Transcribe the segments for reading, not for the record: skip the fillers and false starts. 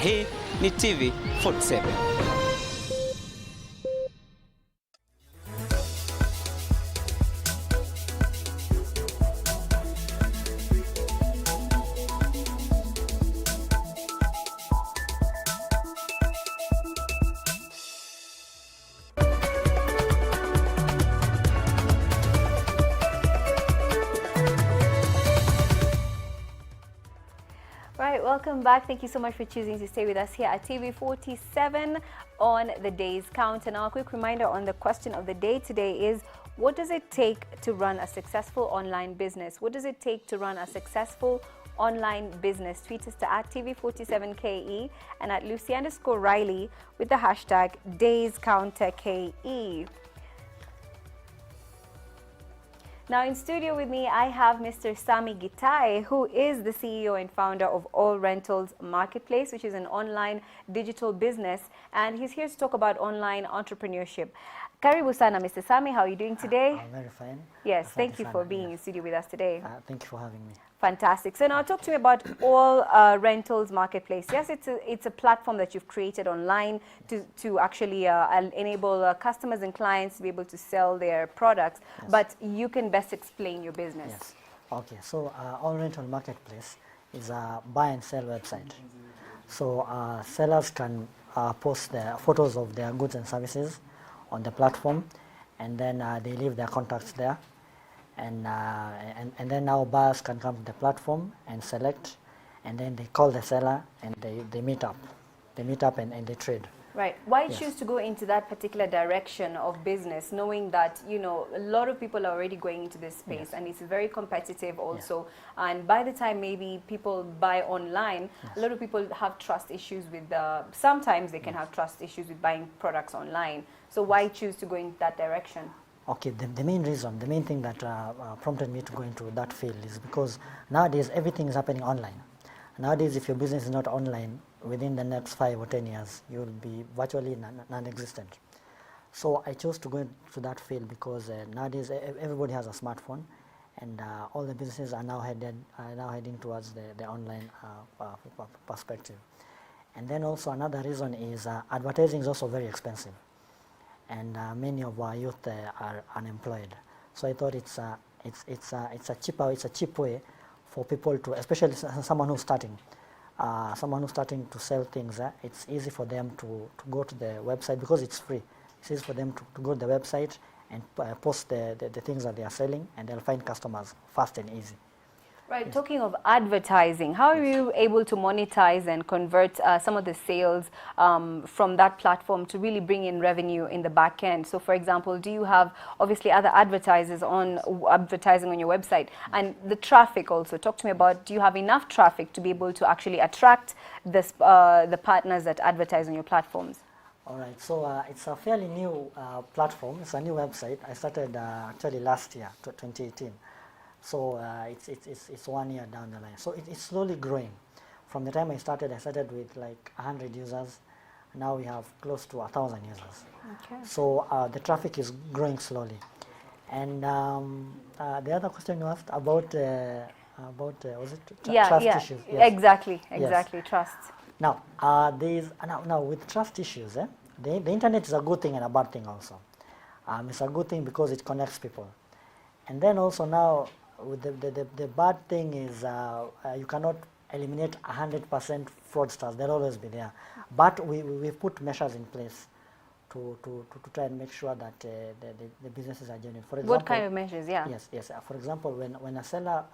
Hii ni TV47. Right, welcome back. Thank you so much for choosing to stay with us here at TV47 on the day's count. And our quick reminder on the question of the day today is, what does it take to run a successful online business? What does it take to run a successful online business? Tweet us to @TV47KE and at Lucy_Riley with the hashtag DaysCounterKE. Now in studio with me, I have Mr. Sami Gitai, who is the CEO and founder of Allrental's Marketplace, which is an online digital business. And he's here to talk about online entrepreneurship. Karibu sana, Mr. Sami. How are you doing today? I'm very fine. Yes, thank you for being in studio with us today. Thank you for having me. Fantastic. So now talk to me about Allrental's Marketplace. Yes, it's a platform that you've created online to actually enable customers and clients to be able to sell their products. Yes. But you can best explain your business. Yes. Okay. So Allrental Marketplace is a buy and sell website. So sellers can post their photos of their goods and services on the platform, and then they leave their contacts there. And then now buyers can come to the platform and select, and then they call the seller and they meet up. They meet up and they trade. Right. Why Yes. choose to go into that particular direction of business, knowing that, you know, a lot of people are already going into this space? Yes. And it's very competitive also. Yes. And by the time maybe people buy online, yes, a lot of people have trust issues with, sometimes they can have trust issues with buying products online. So why choose to go in that direction? Okay, the main reason, the main thing that prompted me to go into that field is because nowadays everything is happening online. Nowadays, if your business is not online, within the next 5 or 10 years, you will be virtually non-existent. So I chose to go into that field because nowadays everybody has a smartphone, and all the businesses are now heading towards the online perspective. And then also another reason is advertising is also very expensive, and many of our youth are unemployed. So I thought it's a cheap way for people to, especially someone who's starting to sell things. It's easy for them to go to the website because it's free. It's easy for them to go to the website and post the things that they are selling, and they'll find customers fast and easy. Right. Yes. Talking of advertising, how are you able to monetize and convert some of the sales from that platform to really bring in revenue in the back end? So, for example, do you have obviously other advertisers advertising on your website, and the traffic also? Talk to me about, do you have enough traffic to be able to actually attract this, the partners that advertise on your platforms? All right. So it's a fairly new platform. It's a new website. I started actually last year, 2018. So it's 1 year down the line. So it's slowly growing. From the time I started with like 100 users. Now we have close to 1,000 users. Okay. So the traffic is growing slowly. And the other question you asked about was it trust issues? Yes. Exactly, yes. Trust. Now now with trust issues, the internet is a good thing and a bad thing also. It's a good thing because it connects people, and then also now, with the bad thing is you cannot eliminate 100% fraudsters. They'll always be there. But we've put measures in place to try and make sure that the businesses are genuine. For example, what kind of measures? Yeah. Yes. For example, when a seller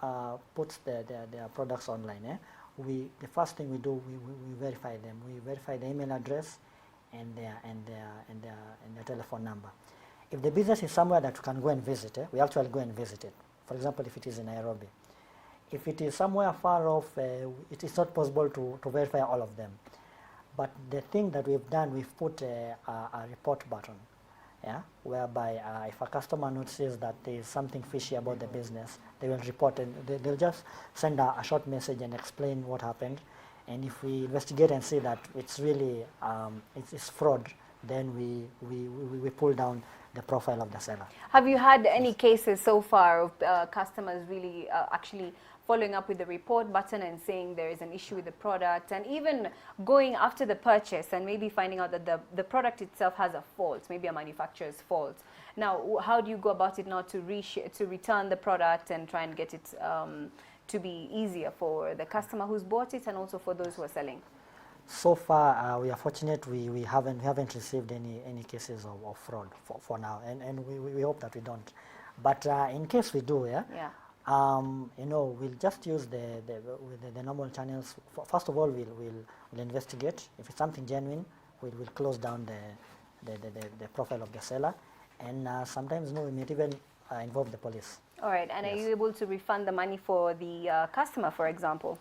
puts their products online, the first thing we do, we verify them. We verify the email address and their telephone number. If the business is somewhere that you can go and visit, we actually go and visit it. For example, if it is in Nairobi. If it is somewhere far off, it is not possible to verify all of them. But the thing that we've done, we've put a report button, whereby if a customer notices that there is something fishy about the business, they will report, and they'll just send a short message and explain what happened. And if we investigate and see that it's really it's fraud, then we pull down the profile of the seller. Have you had any cases so far of customers really actually following up with the report button and saying there is an issue with the product, and even going after the purchase and maybe finding out that the product itself has a fault, maybe a manufacturer's fault. Now, how do you go about it now to return the product and try and get it to be easier for the customer who's bought it and also for those who are selling? So far, we are fortunate. We haven't received any cases of fraud for now, and we hope that we don't. But in case we do, you know, we'll just use the normal channels. First of all, we'll investigate. If it's something genuine, we'll close down the profile of the seller, and sometimes, we may even involve the police. All right, and are you able to refund the money for the customer, for example?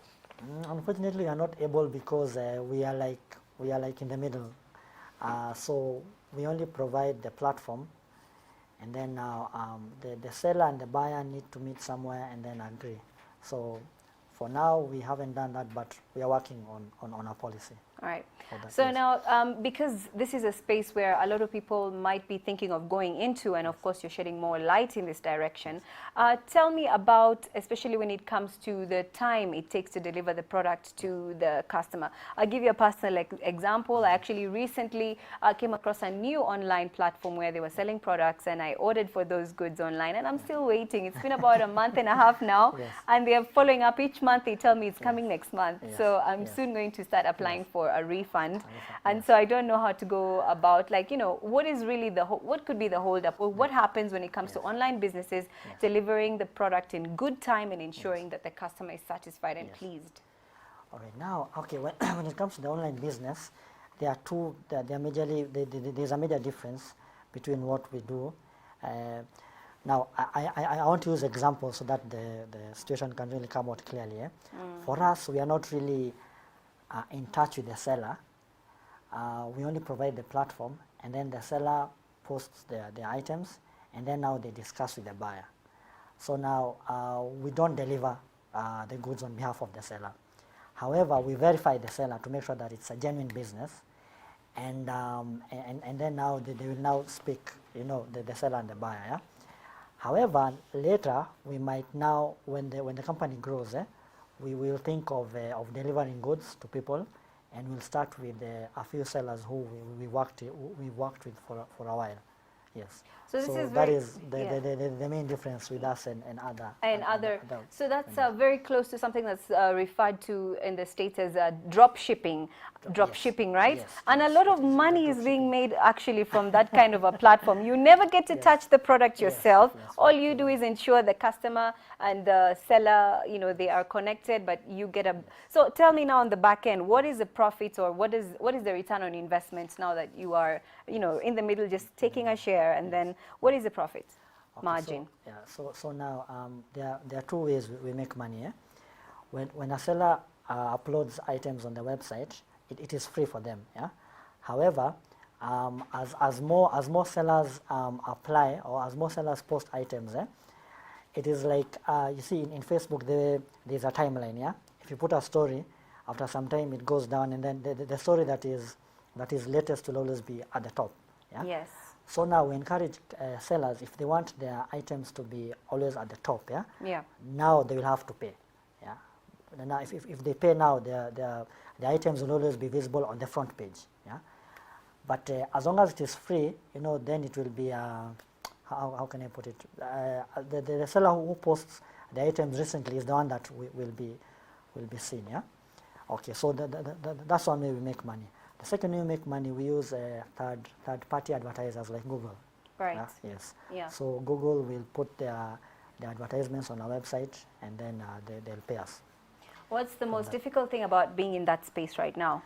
Unfortunately, we are not able because we are like in the middle. So we only provide the platform, and then now the seller and the buyer need to meet somewhere and then agree. So for now, we haven't done that, but we are working on our policy. All right. So now, because this is a space where a lot of people might be thinking of going into, and of course you're shedding more light in this direction, tell me about, especially when it comes to the time it takes to deliver the product to the customer. I'll give you a personal example. I actually recently came across a new online platform where they were selling products, and I ordered for those goods online, and I'm still waiting. It's been about a month and a half now, and they are following up each month. They tell me it's coming next month. So I'm soon going to start applying for a refund, and so I don't know how to go about, like, you know, what is really what could be the holdup, or what happens when it comes to online businesses delivering the product in good time and ensuring that the customer is satisfied and pleased. All right, now, okay, when it comes to the online business, there are two. There's a major difference between what we do. Now, I want to use examples so that the situation can really come out clearly. For us, we are not really in touch with the seller. We only provide the platform, and then the seller posts the items, and then now they discuss with the buyer. So now we don't deliver the goods on behalf of the seller. However, we verify the seller to make sure that it's a genuine business, and then now they will now speak, you know, the seller and the buyer. Yeah? However, later we might now, when the company grows, we will think of delivering goods to people, and we'll start with a few sellers who we worked with for a while. Yes. So this is that is the main difference with us and other. So that's very close to something that's referred to in the States as drop shipping. Drop shipping, right? Yes, and a lot of money is being made actually from that kind of a platform. You never get to touch the product yourself. All you do is ensure the customer and the seller, you know, they are connected, but you get a. So tell me now on the back end, what is the profit, or what is the return on investment now that you are, you know, in the middle just taking a share, and then what is the profit margin? So now there are two ways we make money. When a seller uploads items on the website, it is free for them. However, as more sellers apply, or as more sellers post items, it is like you see in Facebook there's a timeline. If you put a story, after some time it goes down, and then the story that is latest will always be at the top. Yes. So now we encourage sellers, if they want their items to be always at the top, now they will have to pay. Now if they pay now, the items will always be visible on the front page. But as long as it is free, you know, then it will be how can I put it? The seller who posts the items recently is the one that will be seen. Okay, so that's one way we make money. The second way we make money, we use third-party advertisers like Google. Right. Yes. Yeah. So Google will put their advertisements on our website, and then they'll pay us. What's the most difficult thing about being in that space right now?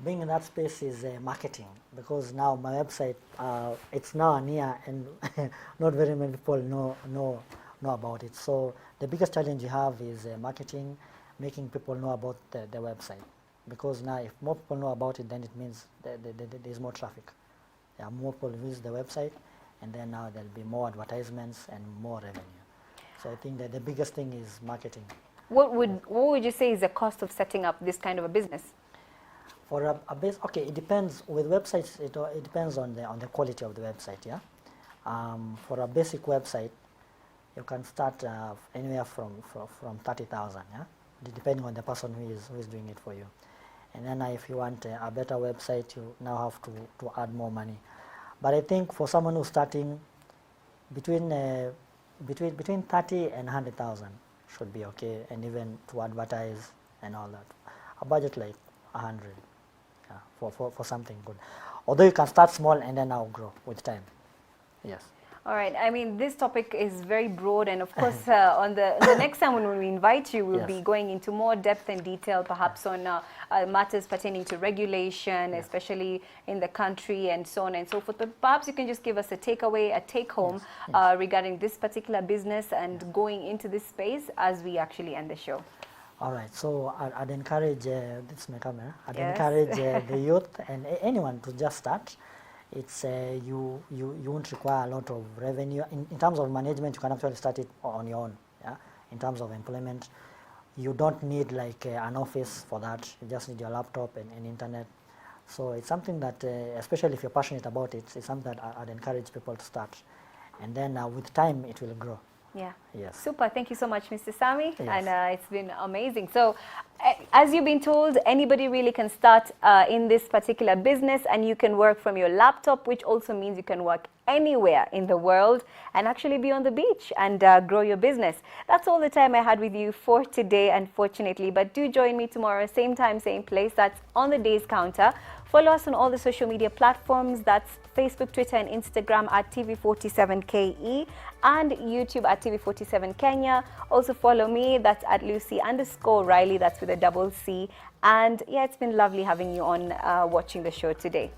Being in that space is marketing, because now my website, it's now near, and not very many people know about it. So the biggest challenge you have is marketing, making people know about the website. Because now if more people know about it, then it means there's more traffic. More people visit the website, and then now there'll be more advertisements and more revenue. So I think that the biggest thing is marketing. What would you say is the cost of setting up this kind of a business? For a base, okay, it depends. With websites, it depends on the quality of the website. For a basic website, you can start anywhere from 30,000, yeah, depending on the person who is doing it for you. And then if you want a better website, you now have to add more money. But I think for someone who's starting, between 30 and 100,000 should be okay, and even to advertise and all that. A budget like 100, yeah, for something good. Although you can start small and then now grow with time. Yes. All right. I mean, this topic is very broad, and of course, on the next time when we invite you, we'll be going into more depth and detail, perhaps on matters pertaining to regulation, especially in the country, and so on and so forth. But perhaps you can just give us a takeaway, a take-home regarding this particular business and going into this space as we actually end the show. All right. So I'd encourage this is my camera. I'd encourage the youth and anyone to just start. It's you won't require a lot of revenue in terms of management. You can actually start it on your own. Yeah. In terms of employment, you don't need like an office for that. You just need your laptop and internet. So it's something that, especially if you're passionate about it, it's something that I'd encourage people to start. And then with time, it will grow. Yeah. Yes. Super. Thank you so much, Mr. Sami. Yes. And it's been amazing. So, as you've been told, anybody really can start in this particular business, and you can work from your laptop, which also means you can work anywhere in the world and actually be on the beach and grow your business. That's all the time I had with you for today, unfortunately. But do join me tomorrow, same time, same place. That's on the Day's Counter. Follow us on all the social media platforms. That's Facebook, Twitter, and Instagram at TV47KE and YouTube at TV47 Kenya. Also follow me. That's at Lucy_Riley. That's with a double C. And yeah, it's been lovely having you on watching the show today.